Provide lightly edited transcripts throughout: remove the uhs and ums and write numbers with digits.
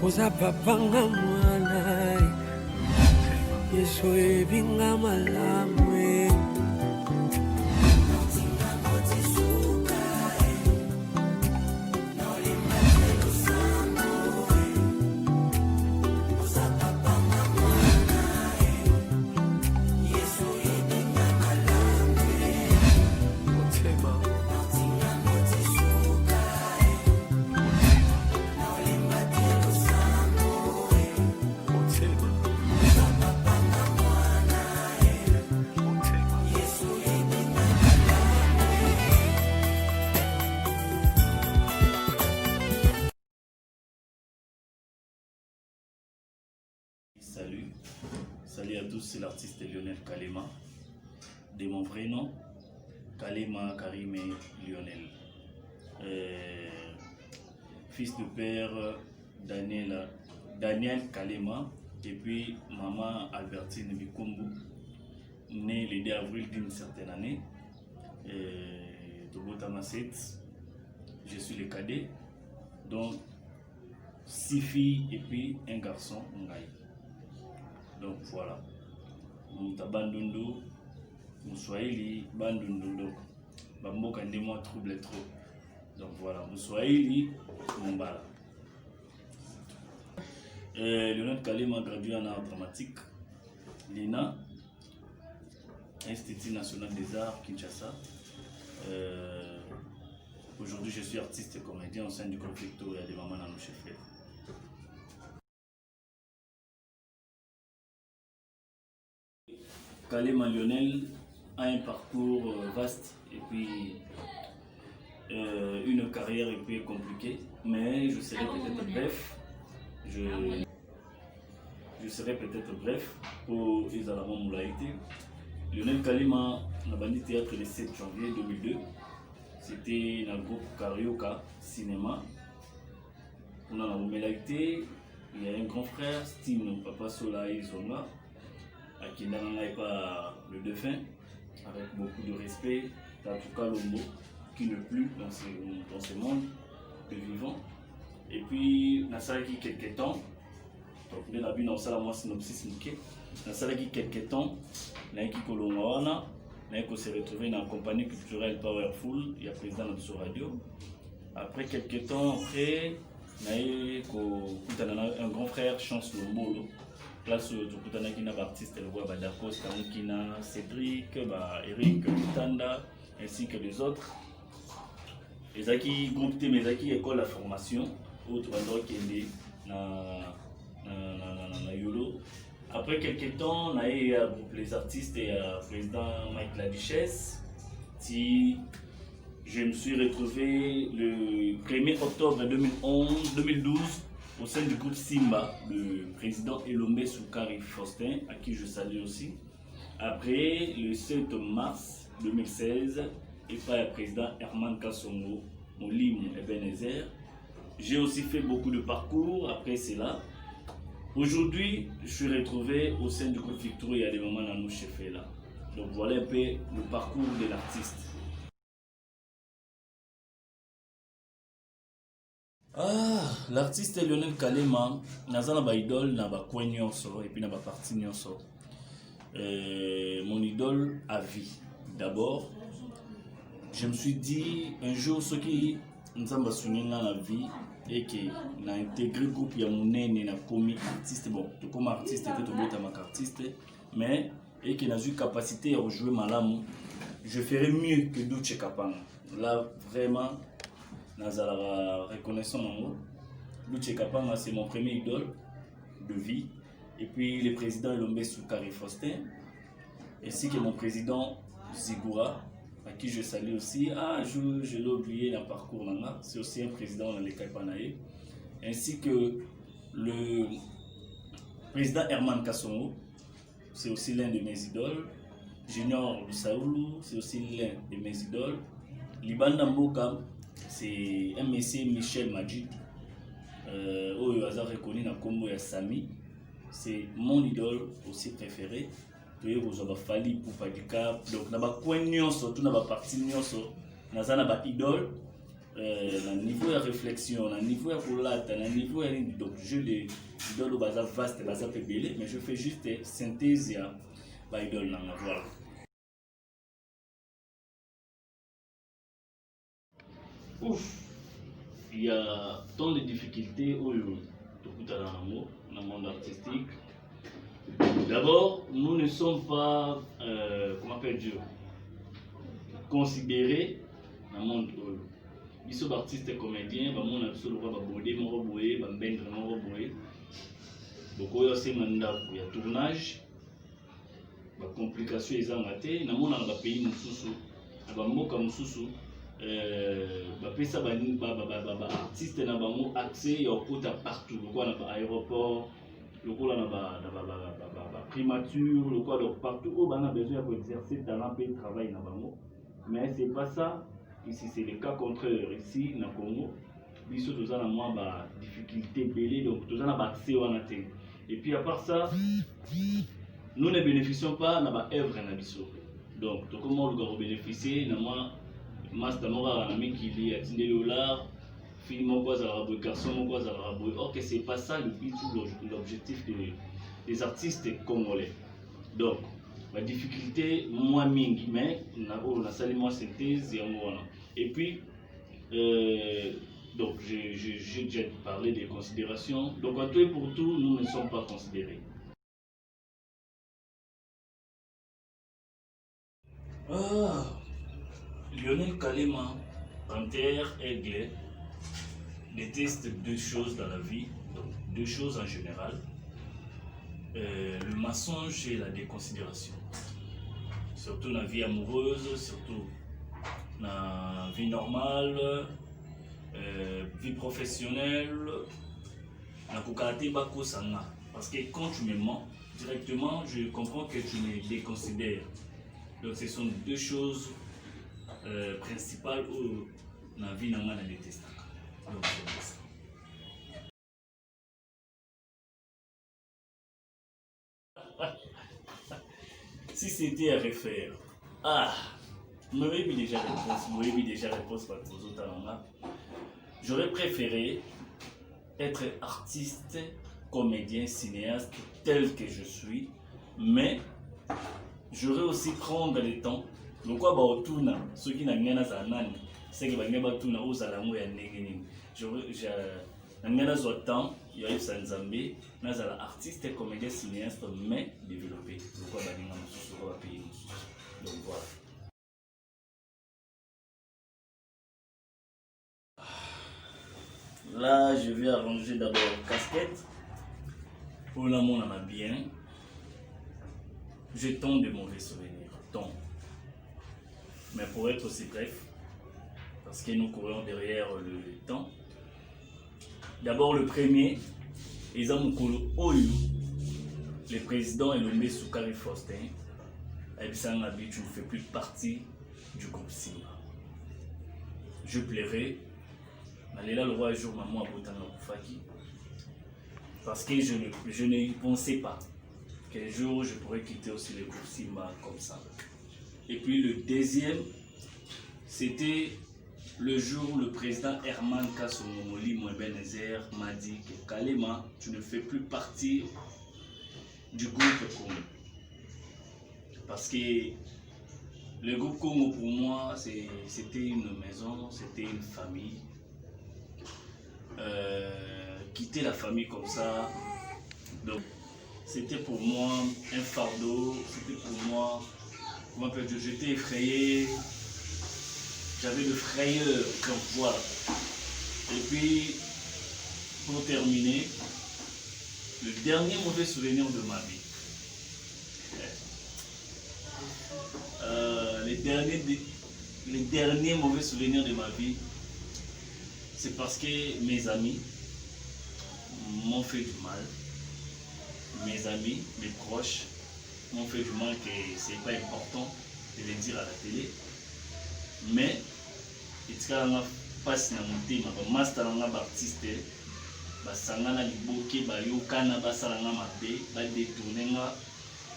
Poza papanga mwana Yesu ebinga malamwe Salut à tous, c'est l'artiste Lionel Kalema. De mon vrai nom, Kalema Karime Lionel. Fils de père Daniel Kalema et puis maman Albertine Bikombo, née le 2 avril d'une certaine année. Je suis le cadet, donc 6 filles et puis un garçon. Donc voilà, Bandundu, Mouswahili, Bandundu, donc Bamboka Ndemo trouble trop. Donc voilà, Mouswahili, Mumbala. Lionel Kalema gradué en art dramatique, l'INA, Institut National des Arts, Kinshasa. Aujourd'hui, je suis artiste et comédien au sein du groupe Victoria de Maman Nanou Chefel. Kalema Lionel a un parcours vaste et puis une carrière un peu compliquée, mais je serai peut-être bref. Je serai peut-être bref pour Isalamon Moulaïté. Lionel Kalema n'a bandit théâtre le 7 janvier 2002. C'était dans le groupe Carioca Cinéma. On a la Moulaïté, il y a un grand frère, Steve Papa Sola Zonga, à qui n'a pas le défunt, avec beaucoup de respect, Tatuka Lombo, qui ne plus dans ce monde de vivant. Et puis, dans ça qui quelques temps, donc on a vu dans ça la synopsis niqué, dans ça qui quelques temps, là qui colonne, là qu'on s'est retrouvé dans la compagnie culturelle Powerful, il y a président de notre radio. Après quelques temps, après, on a un grand frère Chance Lombo. Place où tout le monde a artiste, le roi Badakos, Kamukina, Cédric, Eric, Tanda, ainsi que les autres. Les acquis groupe mais acquis école la formation, autre endroit qui est na Yolo. Après quelques temps, on a eu les artistes et le président Mike Laduchesse. Si je me suis retrouvé le 1er octobre 2012 au sein du groupe Simba, le président Elombe Soukari Faustin, à qui je salue aussi. Après, le 7 mars 2016, et par le président Herman Kassongo, Molim Ebenezer. J'ai aussi fait beaucoup de parcours après cela. Aujourd'hui, je suis retrouvé au sein du groupe Victoria, il y a des moments dans nos chefs là. Donc voilà un peu le parcours de l'artiste. L'artiste Lionel Kalema, nazana ba idole na ba coin nyonso et puis na ba partie nyonso. Mon idole à vie. D'abord, je me suis dit un jour ce qui nous a souligné dans la vie et que na intégré le groupe ya monene na commis artiste bon, tout comme artiste était tout beau ma artiste mais et que n'a eu capacité à jouer malamu, je ferais mieux que Duce Kapanga. Là vraiment Nazara reconnaissant mon mot. Duce Kapanga, c'est mon premier idole de vie. Et puis le président Elombe Soukari Faustin, ainsi que mon président Zigura, à qui je salue aussi. Je l'ai oublié dans le parcours, c'est aussi un président dans les Kaipanae. Ainsi que le président Herman Kassongo, c'est aussi l'un de mes idoles. Junior Lusaoulou, c'est aussi l'un de mes idoles. Libanda Mboka, c'est un monsieur Michel Majid, où il a reconnu dans Combo et Sami. C'est mon idole aussi préféré. Vous avez fallu pour pas du cap. Donc, dans la coin, surtout dans la partie, dans la idole. na niveau de réflexion, na niveau de colata, na niveau de donc je les idole baza vaste, baza belé, mais je fais juste synthèse ya ba idole nanga voilà. Ouf, il y a tant de difficultés au dans le monde artistique. D'abord, nous ne sommes pas, comment dire, considérés dans le monde. Ils sont artistes et comédiens, ils sont absolument babodé, moroboé, bambendre, moroboé. Beaucoup de ces mandats, il y a tournage, la complication est en raté. Dans le pays, artiste na bango accès ya okota partout lokola na aéroport lokola na primature lokola donc partout où on a besoin d'exercer talent et travail na bango mais c'est pas ça ici c'est le cas contraire ici na Congo biso tous na moins ba difficulté belé donc tous na ba accès wana te et puis à part ça nous ne bénéficions pas na ba œuvre na biso donc to comment le bénéficier na moi master mora na mikili atinde dollar film mon quoi à la garçon mon quoi à la boy ok c'est pas ça le but l'objectif des artistes congolais donc la difficulté moins mingi mais on a sali moi synthèse et puis donc j'ai déjà parlé des considérations donc à tout et pour tout nous ne sommes pas considérés. Lionel Kalema, Panthère, Aigle, déteste deux choses dans la vie, donc deux choses en général. Le mensonge et la déconsidération. Surtout dans la vie amoureuse, surtout dans la vie normale, vie professionnelle, parce que quand tu me mens, directement, je comprends que tu me déconsidères. Donc ce sont deux choses principales où la vie n'a pas détesté. Donc c'est ça. Si c'était à refaire, vous m'avez mis déjà réponse par vos autres talents. J'aurais préféré être artiste, comédien, cinéaste tel que je suis, mais j'aurais aussi prendre le temps. Donc quoi bah autour ceux qui n'ont rien à zanan, c'est que bah n'y a pas tout na aux alamou ya nengeni. J'aurais n'en a pas temps, il y a eu Sanzambé, n'a pas artiste, comédien, cinéaste, mais développé. Donc quoi bah n'y a pas pays. Donc voilà. Là, je vais arranger d'abord casquette. Pour l'amour, on en a bien. J'ai tant de mauvais souvenirs, tant. Mais pour être aussi bref, parce que nous courons derrière le temps. D'abord le premier, Ezamukolo Oyo, le président Elomé Soukari Faustin, Ebsan Abi, tu ne fais plus partie du groupe Simba. Je plairai, mais là le roi jour maman Abotanga Koufaki, parce que je ne pensais pas qu'un jour je pourrais quitter aussi le groupe Simba comme ça. Et puis le deuxième, c'était le jour où le président Herman Kasomomoli Mouebenezer m'a dit que Kalema, tu ne fais plus partie du groupe Congo. Parce que le groupe Congo pour moi, c'était une maison, c'était une famille. Quitter la famille comme ça, donc c'était pour moi un fardeau, c'était pour moi, comment peut-être, j'étais effrayé, j'avais de frayeur, donc voilà. Et puis, pour terminer, le dernier mauvais souvenir de ma vie. Les derniers mauvais souvenirs de ma vie, c'est parce que mes amis m'ont fait du mal. Mes amis, mes proches m'ont fait du mal que c'est pas important de le dire à la télé. Mais il y a un passe na monté ma master na artiste basangana liboke bayokana basalanga mabe ba détourner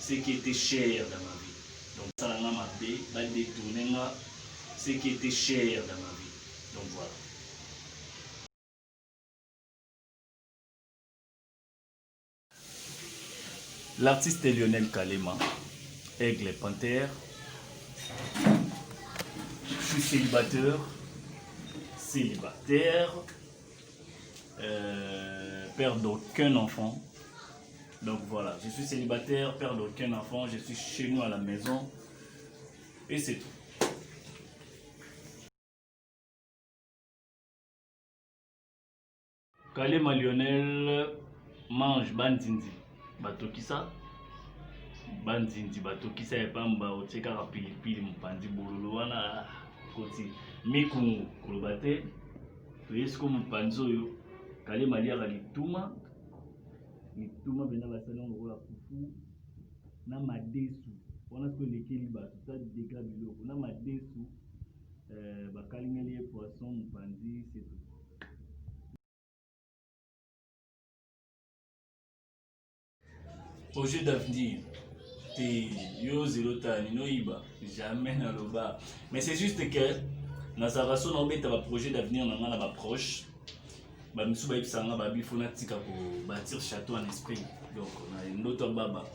ce qui était cher dans ma vie. Donc salanga mabe ba détourner ce qui était cher dans ma vie. Donc voilà. L'artiste est Lionel Kalema, Aigle et Panthère. Je suis célibataire, père d'aucun enfant. Donc voilà, je suis célibataire, père d'aucun enfant, je suis chez nous à la maison. Et c'est tout. Kalema Lionel mange bandindi. Batokisa bandindi batokisa epamba otekaka pilipili mopandi bololo wana koti mikungu koloba te toyesiko mopanzi oyo Kalema aliaka lituma mpena basali yango lokola fufu na madesu wana siko elekeli bato ta dega biloko na madesu bakalingeli ye poisson mopanzi c'est tout. Projet d'avenir, yo zéro tani no iba, jamais na loba. Mais c'est juste que na zaraso na obeta ba projet d'avenir na ngana ba proche. Ba misu ba ipsanga ba bifona tika ko bâtir château en esprit. Donc on a une autre baba.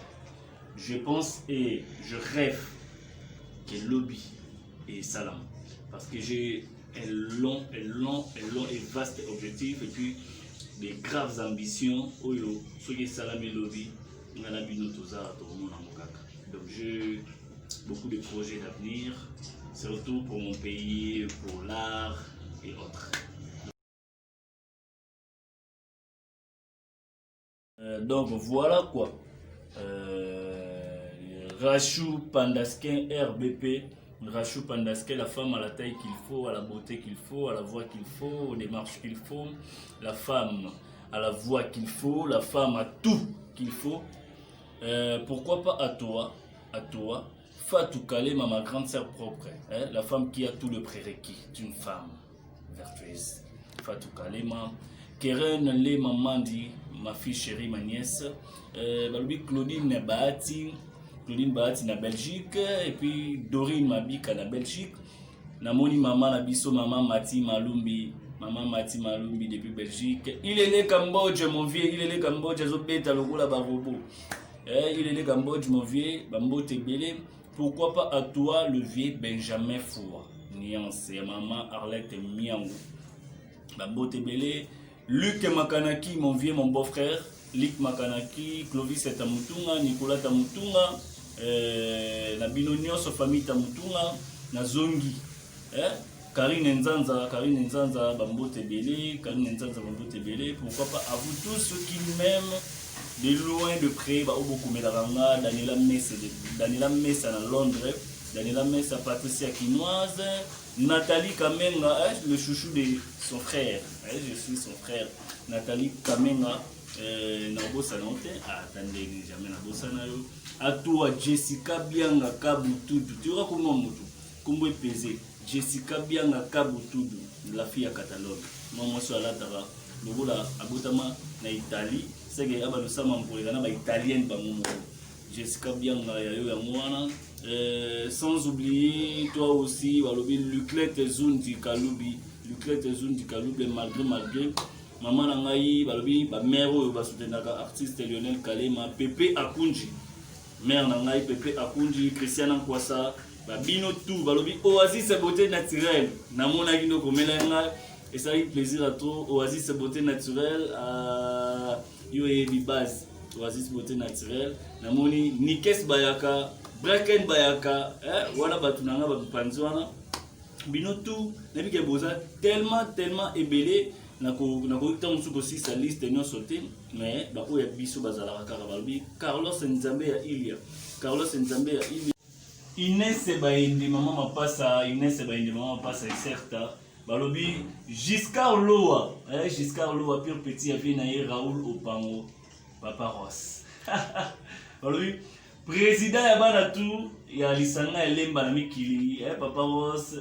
Je pense et je rêve que lobby et salam parce que j'ai un long et vaste objectif et puis des graves ambitions oyo ceux qui salam et lobby. Donc j'ai beaucoup de projets d'avenir, surtout pour mon pays, pour l'art et autres. Donc voilà quoi. Rachou Pandaskin RBP. Rachou Pandaskin, la femme à la taille qu'il faut, à la beauté qu'il faut, à la voix qu'il faut, aux démarches qu'il faut. La femme à la voix qu'il faut, la femme à tout qu'il faut. Pourquoi pas à toi, Fatou Kalema, ma grande sœur propre, hein, la femme qui a tout le prérequis d'une femme vertueuse. Fatou Kalema, Keren Le Mamandi, ma fille chérie, ma nièce, Claudine Bahati na Belgique, et puis Dorine Mabika na Belgique, Namoni maman na biso, maman Mati Malumbi depuis Belgique. Il est le Cambodge, mon vieux, il est le Cambodge, Zobeta Logola Barobo. Il est le Cambodge, mon vieux, Bambo Tebele. Pourquoi pas à toi, le vieux Benjamin Foua, Nuance, et maman Arlette Miango. Bambo Tebele, Luc Makanaki, mon vieux, mon beau-frère, Luc Makanaki, Clovis Tamutunga, Nicolas Tamutunga, Nabino Nyos, famille Tamutunga, Nazongi. Karine Nzanza, Bambo Tebele, pourquoi pas à vous tous ceux qui m'aiment, de loin, de près, Oboku Medaranga, Daniela Messa à Londres, Daniela Messa, Patricia Quinoise, Nathalie Kamenga, le chouchou de son frère, je suis son frère, Nathalie Kamenga, Nabosanote, attendez, jamais Nabosanayo, à toi Jessica Bianga Kabutudu, tu vois comment pesé. Jessica Bianga Kabutudu, la fille à catalogue. Moi, je suis à la Tara. Le voilà à Botama, en Italie. C'est que nous sommes pour les italiennes. Jessica Bianga, sans oublier, toi aussi, Luclette Zundi Kaloubi. Malgré. Maman Nangaï, ma mère, artiste Lionel Kalema, Pepe Akunji. Mère Nangaï, Pepe Akunji, Christiana Kwasa. Bino tout, balobi Oasis beauté naturelle. Namona kino komelanga et ça fait plaisir à toi. Oasis beauté naturelle à UAB base. Oasis beauté naturelle. Namoni Nikes Bayaka, Braken Bayaka, voilà batunanga bapanzwana. Bino tout, nabi ke boza tellement ébélé nako tant musuko si sa liste non sauté mais ba oya biso bazala kaka balobi Carlos Nzambe ya Ilia. Inès Baindi, maman m'a passé certes. Balobi Giscard Loa, pire petit avait naïe Raoul Opango, Papa Ross. Balobi président Yabanatou, Yalisanga Elemba na Mikili, Papa Ross,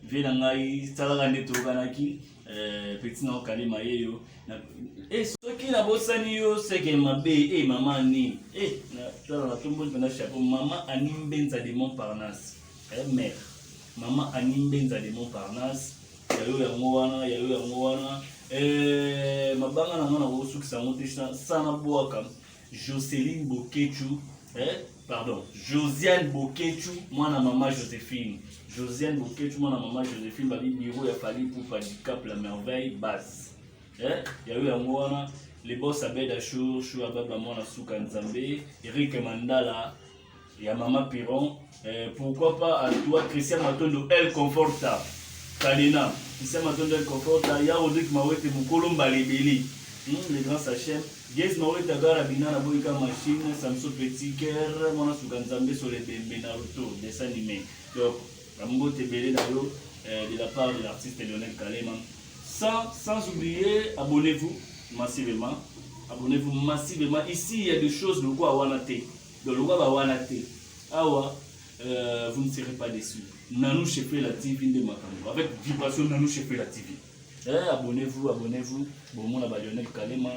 Venangai, Salagane Toganaki, petit na Kalema yo. Et ce qui n'a pas sani c'est que ma bé maman ni dans la tombe de la chapeau maman Anim Benza de Montparnasse mère maman Anim Benza de Montparnasse yayo yango wana mabanga na ngana ko sukisa mote sana boaka Jocelyne Bokechu pardon Josiane Bokechu mwana mama Joséphine Josiane Bokechu mwana mama Joséphine babi bureau ya Fally Ipupa du Cap la Merveille basse yayo yango wana les boss Abeda Chou Ababa mwana Suka Nzambe Eric Mandala ya Mama Piron pourquoi pas à toi Christian Matondo El Conforta Kalina Christian Matondo El Conforta ya Rodrigue Mawete Mukolomba Lebeli les grands sachets Yes Mawete Agara Binana Boika Machine Samso Petit Cœur mwana Suka Nzambe sur les Bembe Naruto dessin animé donc Amungo Tebele Nayo de la part de l'artiste Lionel Kalema sans oublier abonnez-vous massivement. Abonnez-vous massivement. Ici, il y a des choses, le quoi wanate. De le quoi wanate. Awa, vous ne serez pas déçus. Nanou Chefé la TV de Makambo. Avec vibration Nanou Chefé la TV. Abonnez-vous. Bon, mon Lionel Kalema.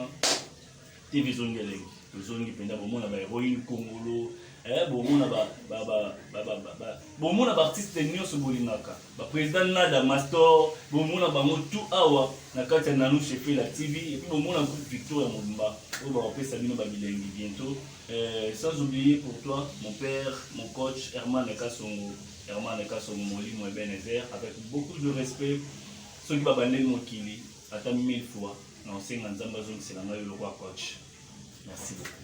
TV Zone Geleng. Zone Gipenda, bon, mon héroïne Congolo. Bon, mon artiste Nyos Bolinaka. Président Nada Mastor. Bon, mon tout awa. Nakata Nanou Chefé la TV. Et puis, bon, mon groupe Victor Mobimba. On va repérer Sabino Babilengi bientôt. Sans oublier pour toi, mon père, mon coach, Herman Nekasongo. Herman Nekasongo, Moli, mon Ebenezer. Avec beaucoup de respect. Ceux qui va mon Kili. Attends 1000 fois. Non, c'est un Zambazon, c'est la nouvelle coach. Merci beaucoup.